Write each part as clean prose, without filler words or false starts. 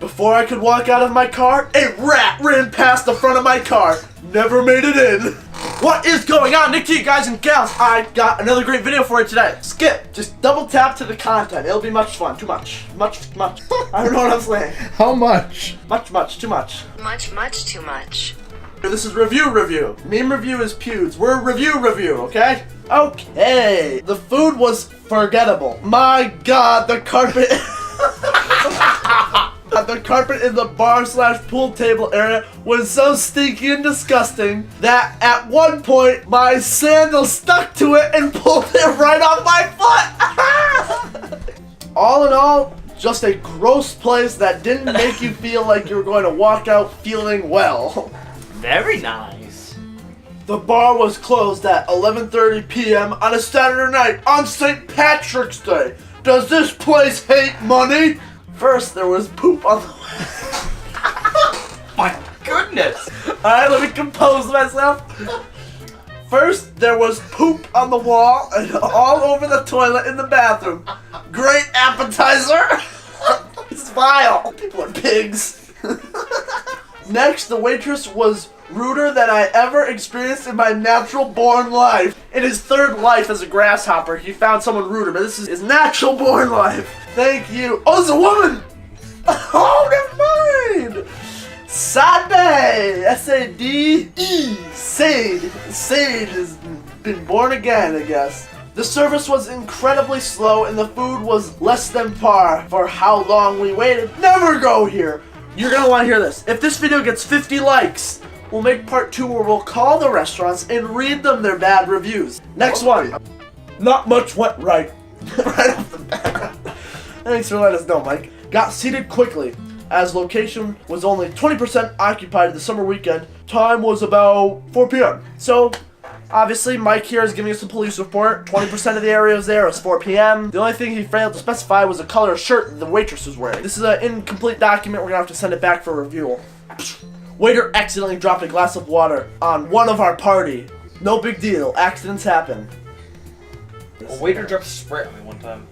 Before I could walk out of my car, a rat ran past the front of my car. Never made it in. What is going on, NickTGuy guys and gals? I got another great video for you today. Skip. Just double tap to the content. It'll be much fun. Too much. Much. I don't know what I'm saying. How much? Much. Too much. Much, too much. This is review. Meme review is pews. We're review, okay? Okay. The food was forgettable. My God, the carpet. The carpet in the bar/pool table area was so stinky and disgusting that at one point my sandal stuck to it and pulled it right off my foot. All in all, just a gross place that didn't make you feel like you were going to walk out feeling well. Very nice. The bar was closed at 11:30 p.m. on a Saturday night on St. Patrick's Day. Does this place hate money? First, there was poop on the My goodness. Alright, let me compose myself. First, there was poop on the wall and all over the toilet in the bathroom. Great appetizer. It's vile. People are pigs. Next, the waitress was ruder than I ever experienced in my natural-born life. In his third life as a grasshopper, he found someone ruder, but this is his natural-born life. Thank you. Oh, it's a woman! Oh, never mind! Sade! S-A-D-E. Sade. Sade has been born again, I guess. The service was incredibly slow and the food was less than par for how long we waited. Never go here! You're gonna want to hear this. If this video gets 50 likes, we'll make part 2 where we'll call the restaurants and read them their bad reviews. Next one. Not much went right. Right off the bat. Thanks for letting us know, Mike. Got seated quickly, as location was only 20% occupied the summer weekend. Time was about 4 p.m. So, obviously, Mike here is giving us a police report. 20% of the area was there. It was 4 p.m. The only thing he failed to specify was the color of shirt the waitress was wearing. This is an incomplete document. We're going to have to send it back for review. Waiter accidentally dropped a glass of water on one of our party. No big deal. Accidents happen. A waiter dropped Sprite on me one time.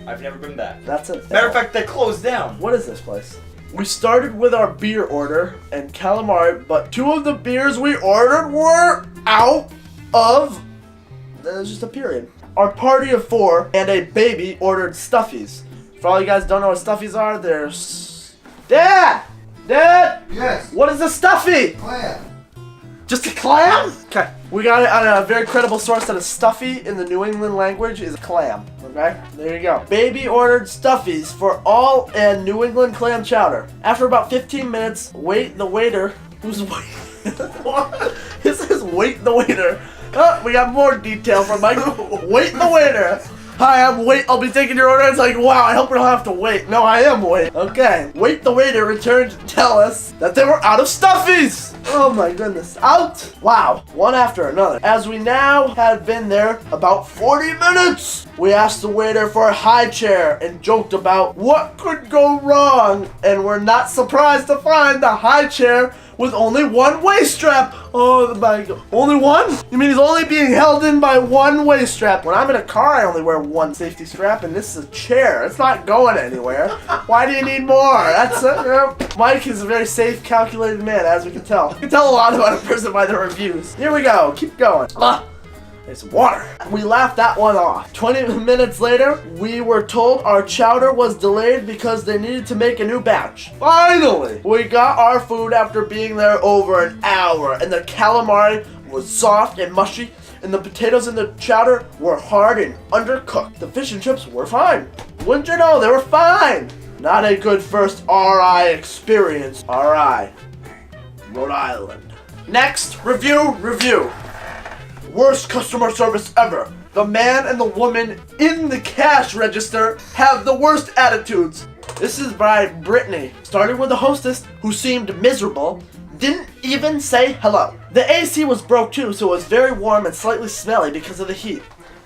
I've never been back. That's it. Matter of fact, they closed down. What is this place? We started with our beer order and calamari, but 2 of the beers we ordered were out of... There's just a period. Our party of 4 and a baby ordered stuffies. For all you guys don't know what stuffies are, there's... Dad! Yes. What is a stuffy? Clam. Just a clam? Okay. We got it on a very credible source that a stuffy in the New England language is a clam. Okay? There you go. Baby ordered stuffies for all and New England clam chowder. After about 15 minutes, the waiter... Who's waiting? What? It says wait the waiter. Oh, we got more detail from Mike. Wait the waiter. Hi, I'm Wait. I'll be taking your order. It's like, wow, I hope we don't have to wait. No, I am Wait. Okay. Wait the waiter returned to tell us that they were out of stuffies. Oh my goodness. Out. Wow. One after another. As we now had been there about 40 minutes, we asked the waiter for a high chair and joked about what could go wrong. And we're not surprised to find the high chair with only one waist strap. Oh my God. Only one? You mean he's only being held in by one waist strap? When I'm in a car, I only wear one safety strap, and this is a chair. It's not going anywhere. Why do you need more? That's it. Mike is a very safe, calculated man, as we can tell. You can tell a lot about a person by their reviews. Here we go. Keep going. There's water. We laughed that one off. 20 minutes later, we were told our chowder was delayed because they needed to make a new batch. Finally, we got our food after being there over an hour, and the calamari was soft and mushy, and the potatoes in the chowder were hard and undercooked. The fish and chips were fine. Wouldn't you know, they were fine. Not a good first RI experience. RI. Rhode Island. Next, review. Worst customer service ever. The man and the woman in the cash register have the worst attitudes. This is by Brittany. Starting with the hostess, who seemed miserable, didn't even say hello. The AC was broke too, so it was very warm and slightly smelly because of the heat.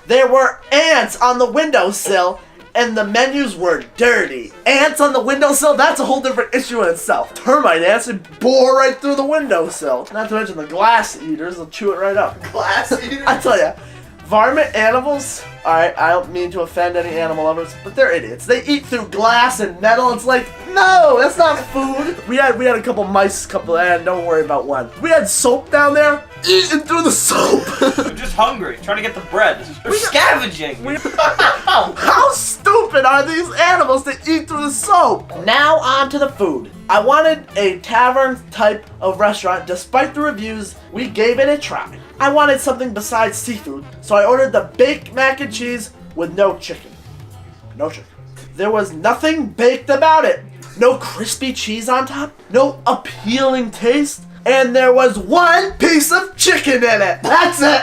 There were ants on the windowsill, and the menus were dirty. Ants on the windowsill? That's a whole different issue in itself. Termite ants would bore right through the windowsill. Not to mention the glass eaters will chew it right up. Glass eaters? I tell ya, Varmint animals, alright, I don't mean to offend any animal lovers, but they're idiots. They eat through glass and metal. It's like, no, that's not food. We had a couple mice, and don't worry about one. We had soap down there, eating through the soap. They're just hungry, trying to get the bread. They're scavenging. How stupid are these animals to eat through the soap? Now on to the food. I wanted a tavern type of restaurant. Despite the reviews, we gave it a try. I wanted something besides seafood, so I ordered the baked mac and cheese with no chicken. No chicken. There was nothing baked about it. No crispy cheese on top, no appealing taste, and there was one piece of chicken in it. That's it.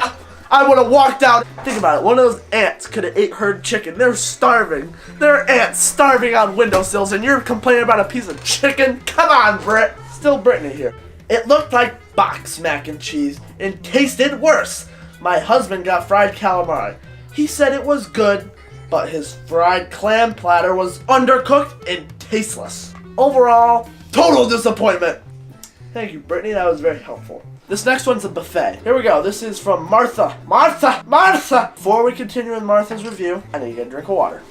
I would have walked out. Think about it. One of those ants could have ate her chicken. They're starving. There are ants starving on windowsills, and you're complaining about a piece of chicken? Come on, Britt. Still Brittany here. It looked like box mac and cheese and tasted worse. My husband got fried calamari. He said it was good, but his fried clam platter was undercooked and tasteless. Overall, total disappointment. Thank you, Brittany. That was very helpful. This next one's a buffet. Here we go. This is from Martha. Martha! Martha! Before we continue with Martha's review, I need to get a drink of water.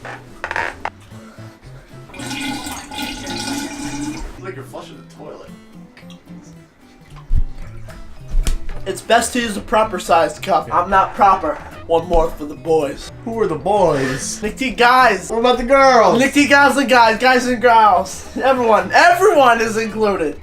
It's like you're flushing the toilet. It's best to use a proper sized cup. I'm not proper. One more for the boys. Who are the boys? NickTGuys. What about the girls? NickTGuys and guys and girls. Everyone is included.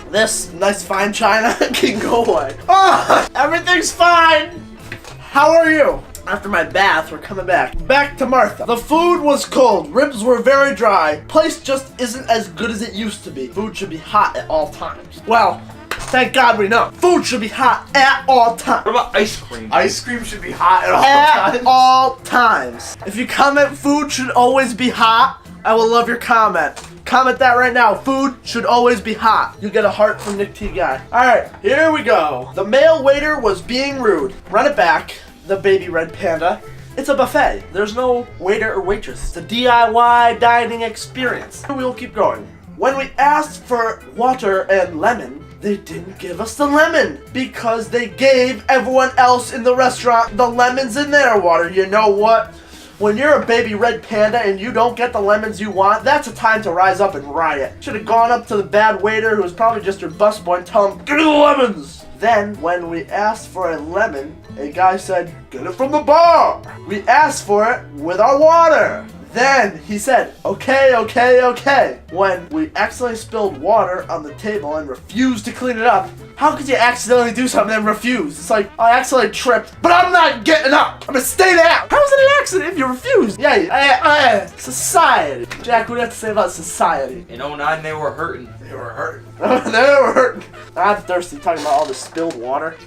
This nice fine china can go away. Oh, everything's fine. How are you? After my bath, we're coming back. Back to Martha. The food was cold. Ribs were very dry. Place just isn't as good as it used to be. Food should be hot at all times. Well, thank God we know. Food should be hot at all times. What about ice cream? Ice cream should be hot at all times. At all times. If you comment food should always be hot, I will love your comment. Comment that right now. Food should always be hot. You get a heart from NickTGuy. Alright, here we go. The male waiter was being rude. Run it back. The baby red panda. It's a buffet. There's no waiter or waitress. It's a DIY dining experience. We'll keep going. When we asked for water and lemon, they didn't give us the lemon because they gave everyone else in the restaurant the lemons in their water. You know what? When you're a baby red panda and you don't get the lemons you want, that's a time to rise up and riot. Should have gone up to the bad waiter who was probably just your busboy and tell him, give me the lemons! Then, when we asked for a lemon, a guy said, get it from the bar! We asked for it with our water! Then he said, okay, okay, okay. When we accidentally spilled water on the table and refused to clean it up, how could you accidentally do something and refuse? It's like, I accidentally tripped, but I'm not getting up. I'm gonna stay down. How is it an accident if you refuse? Yeah, society. Jack, what do you have to say about society? In 09, they were hurting. They were hurting. They were hurting. I'm thirsty talking about all this spilled water.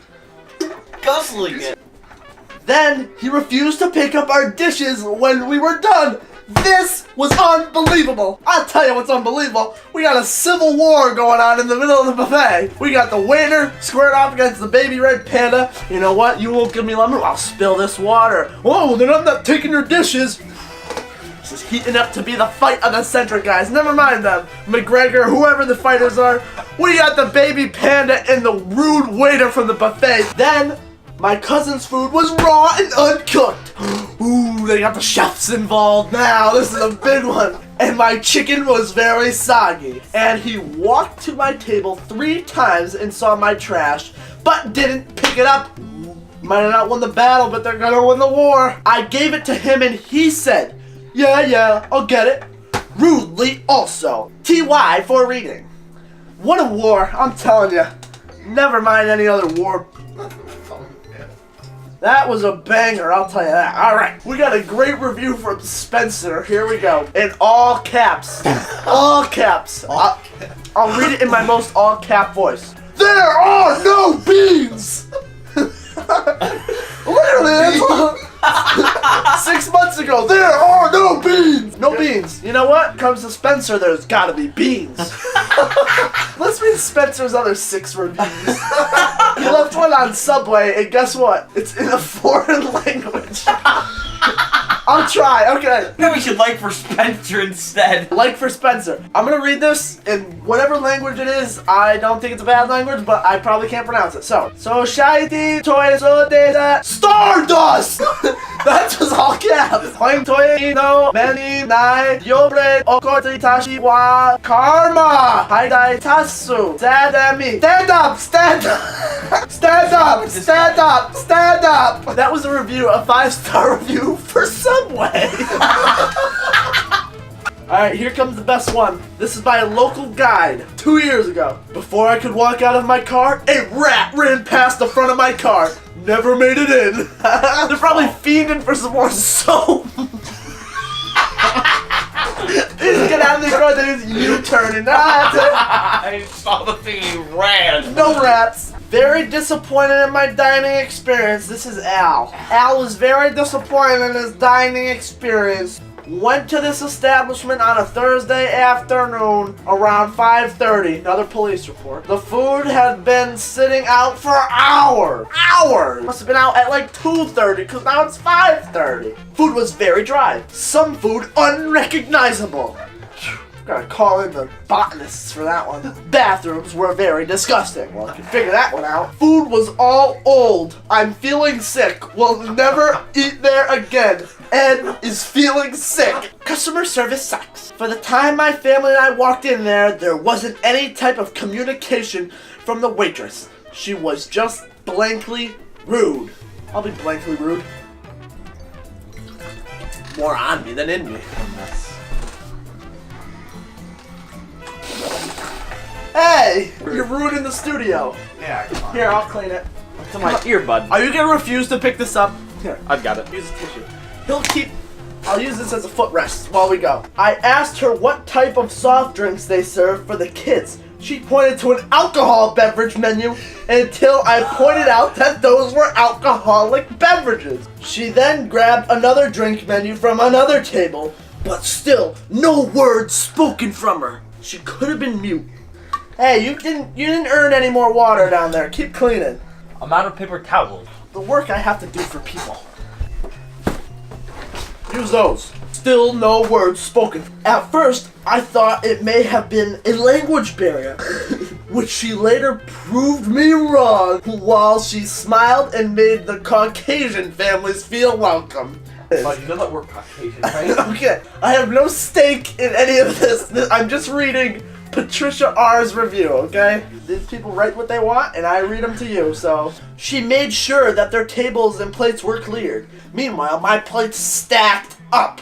Guzzling it. Then he refused to pick up our dishes when we were done. This was unbelievable. I'll tell you what's unbelievable. We got a civil war going on in the middle of the buffet. We got the waiter squared off against the baby red panda. You know what? You won't give me lemon? I'll spill this water. Whoa, then I'm not taking your dishes. This is heating up to be the fight of the century, guys. Never mind them. McGregor, whoever the fighters are. We got the baby panda and the rude waiter from the buffet. Then my cousin's food was raw and uncooked. Ooh, they got the chefs involved now. This is a big one. And my chicken was very soggy. And he walked to my table 3 times and saw my trash, but didn't pick it up. Might have not won the battle, but they're gonna win the war. I gave it to him and he said, yeah, I'll get it. Rudely also. TY for reading. What a war, I'm telling you. Never mind any other war. That was a banger, I'll tell you that. Alright, we got a great review from Spencer. Here we go. In all caps. All caps. I'll read it in my most all-cap voice. There are no beans! Literally, that's 6 months ago. There are no beans! No beans. You know what? Comes to Spencer, there's gotta be beans. Let's read Spencer's other 6 reviews. He left one on Subway, and guess what? It's in a foreign language. I'll try. Okay. Then we should like for Spencer instead. Like for Spencer. I'm gonna read this in whatever language it is. I don't think it's a bad language, but I probably can't pronounce it. So shiny toy so data Stardust! That was all caps. Hoing toy no many nai yobre okoti tashi wa karma haidai tasu sadami. Stand up! Stand up! Stand up! Stand up! Stand up! That was a review, a 5-star review for Subway. Alright, here comes the best one. This is by a local guide 2 years ago. Before I could walk out of my car, a rat ran past the front of my car. Never made it in. They're probably fiending for some more soap. They just get out of the car, they just U-turn and that's it. I saw the thing he ran. No rats. Very disappointed in my dining experience. This is Al. Al was very disappointed in his dining experience. Went to this establishment on a Thursday afternoon around 5:30. Another police report. The food had been sitting out for hours. Hours! Must have been out at like 2:30 because now it's 5:30. Food was very dry. Some food unrecognizable. Gotta call in the botanists for that one. Bathrooms were very disgusting. Well, I can figure that one out. Food was all old. I'm feeling sick. Will never eat there again. Ed is feeling sick. Customer service sucks. For the time my family and I walked in there wasn't any type of communication from the waitress. She was just blankly rude. I'll be blankly rude. More on me than in me. Hey! You're ruining the studio. Yeah, come on. Here, I'll clean it. To my earbud. Are you gonna refuse to pick this up? Here, I've got it. use a tissue. I'll use this as a footrest while we go. I asked her what type of soft drinks they serve for the kids. She pointed to an alcohol beverage menu until I pointed out that those were alcoholic beverages. She then grabbed another drink menu from another table, but still, no words spoken from her. She could have been mute. Hey, you didn't earn any more water down there. Keep cleaning. I'm out of paper towels. The work I have to do for people. Use those. Still no words spoken. At first, I thought it may have been a language barrier, which she later proved me wrong while she smiled and made the Caucasian families feel welcome. Oh, you know that we're Caucasian, right? Okay, I have no stake in any of this. I'm just reading Patricia R's review, okay? These people write what they want, and I read them to you, so. She made sure that their tables and plates were cleared. Meanwhile, my plates stacked up,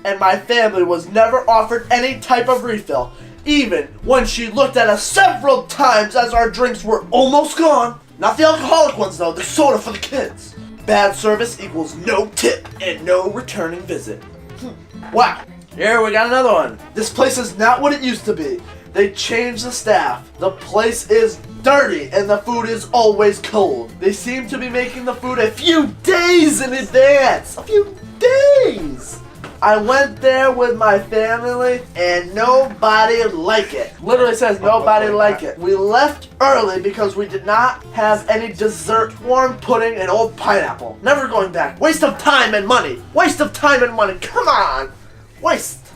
and my family was never offered any type of refill, even when she looked at us several times as our drinks were almost gone. Not the alcoholic ones, though, the soda for the kids. Bad service equals no tip and no returning visit. Wow. Here we got another one. This place is not what it used to be. They changed the staff. The place is dirty and the food is always cold. They seem to be making the food a few days in advance. A few days. I went there with my family and nobody liked it. Literally says nobody liked it. We left early because we did not have any dessert, warm pudding, and old pineapple. Never going back. Waste of time and money. Waste of time and money. Come on. Waste.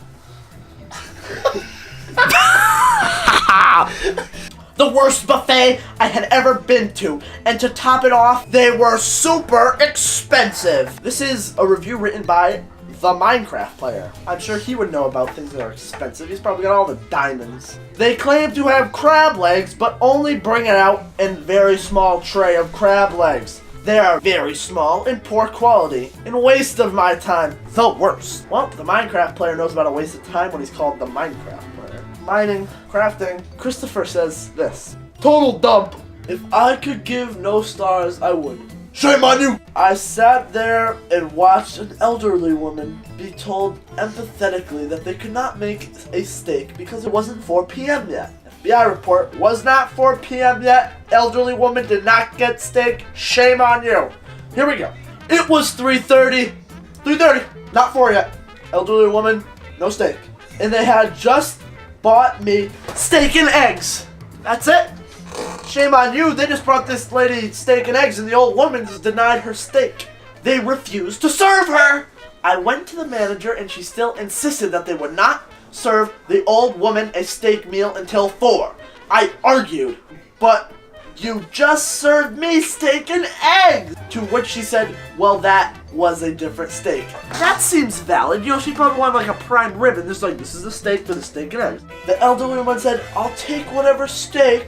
The worst buffet I had ever been to, and to top it off, they were super expensive. This is a review written by the Minecraft player. I'm sure he would know about things that are expensive. He's probably got all the diamonds. They claim to have crab legs, but only bring it out in very small tray of crab legs. They are very small and poor quality, and waste of my time, the worst. Well, the Minecraft player knows about a waste of time when he's called the Minecraft player. Mining, crafting. Christopher says this. Total dump. If I could give no stars, I would. Shame on you! I sat there and watched an elderly woman be told empathetically that they could not make a steak because it wasn't 4 p.m. yet. FBI report, was not 4 p.m. yet. Elderly woman did not get steak. Shame on you. Here we go. It was 3:30. 3:30. Not 4 yet. Elderly woman, no steak. And they had just bought me steak and eggs. That's it. Shame on you. They just brought this lady steak and eggs and the old woman just denied her steak. They refused to serve her. I went to the manager and she still insisted that they would not serve the old woman a steak meal until 4. I argued, but you just served me steak and eggs! To which she said, well, that was a different steak. That seems valid. You know, she probably wanted like a prime rib, and this is the steak for the steak and eggs. The elderly woman said, I'll take whatever steak.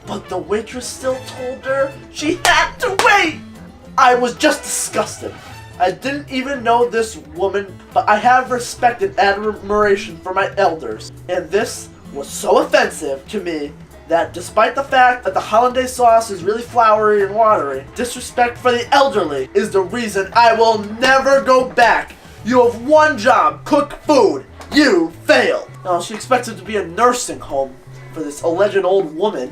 But the waitress still told her she had to wait! I was just disgusted. I didn't even know this woman, but I have respect and admiration for my elders. And this was so offensive to me that despite the fact that the hollandaise sauce is really floury and watery, disrespect for the elderly is the reason I will never go back. You have one job, cook food. You failed. Now, she expected to be a nursing home for this alleged old woman.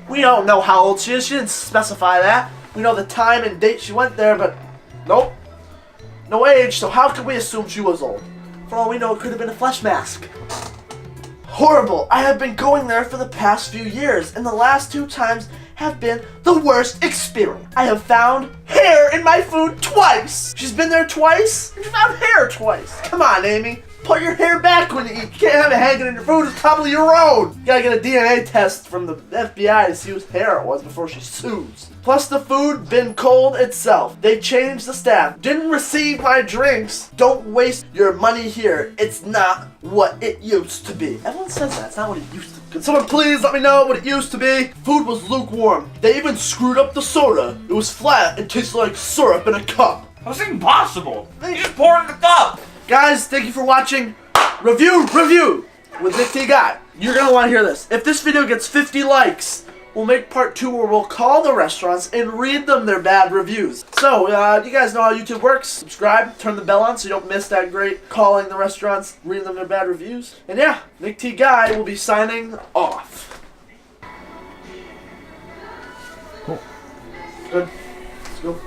We don't know how old she is. She didn't specify that. We know the time and date she went there, but nope. No age, so how could we assume she was old? For all we know, it could have been a flesh mask. Horrible. I have been going there for the past few years, and the last 2 times have been the worst experience. I have found hair in my food twice. She's been there twice, and she found hair twice. Come on, Amy. Put your hair back when you eat. You can't have it hanging in your food. It's probably your own. You gotta get a DNA test from the FBI to see whose hair it was before she sues. Plus the food been cold itself. They changed the staff. Didn't receive my drinks. Don't waste your money here. It's not what it used to be. Everyone says that. It's not what it used to be. Can someone please let me know what it used to be? Food was lukewarm. They even screwed up the soda. It was flat and tasted like syrup in a cup. How's it impossible? You just pour it in the cup. Guys, thank you for watching Review with NickTGuy. You're gonna want to hear this. If this video gets 50 likes, we'll make part 2 where we'll call the restaurants and read them their bad reviews. So, you guys know how YouTube works. Subscribe, turn the bell on so you don't miss that great calling the restaurants, reading them their bad reviews. And yeah, NickTGuy will be signing off. Cool. Good. Let's go.